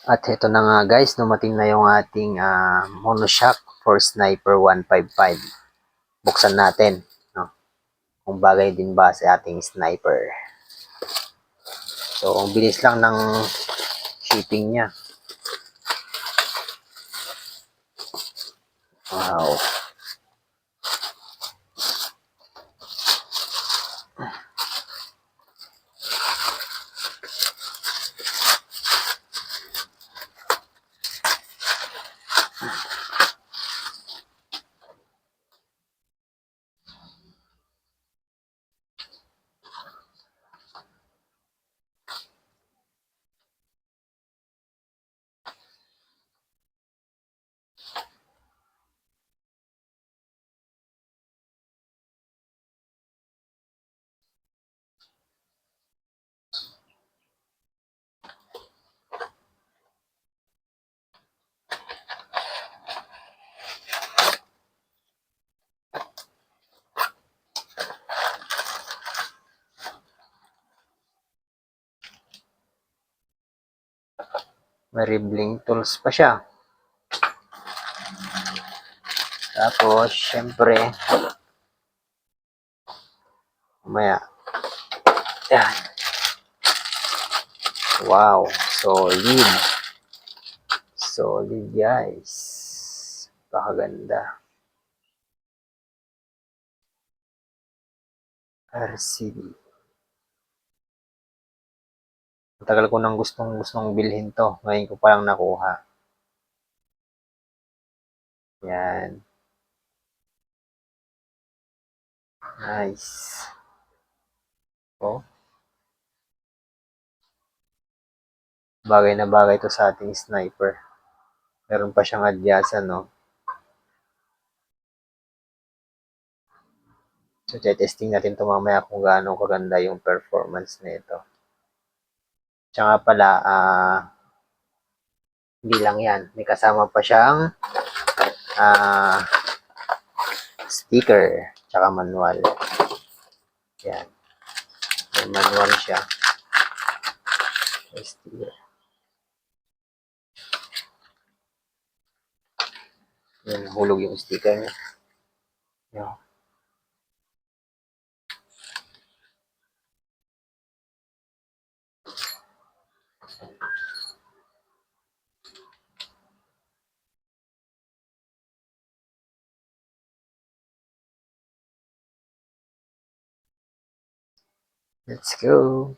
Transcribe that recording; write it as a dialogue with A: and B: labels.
A: At ito na nga guys, dumating na yung ating Monoshock for Sniper 155. Buksan natin, no? Kung bagay din ba sa ating sniper. So, ang bilis lang ng shipping niya. Wow. May ribbling tools pa siya. Tapos, syempre, mamaya. Yan. Wow. Solid. Solid guys. Pakaganda. RCB. Tagal ko nang gustong bilhin to. Ngayon ko palang nakuha. Yan. Nice. Oh. Bagay na bagay to sa ating sniper. Meron pa siyang adyasan, no? So, testing natin ito mamaya kung gaano kaganda yung performance nito. Tsaka pala, hindi lang yan. May kasama pa siyang sticker, tsaka manual. Yan. May manual siya. May sticker. Yan, hulog yung sticker niya. Yan. Let's go.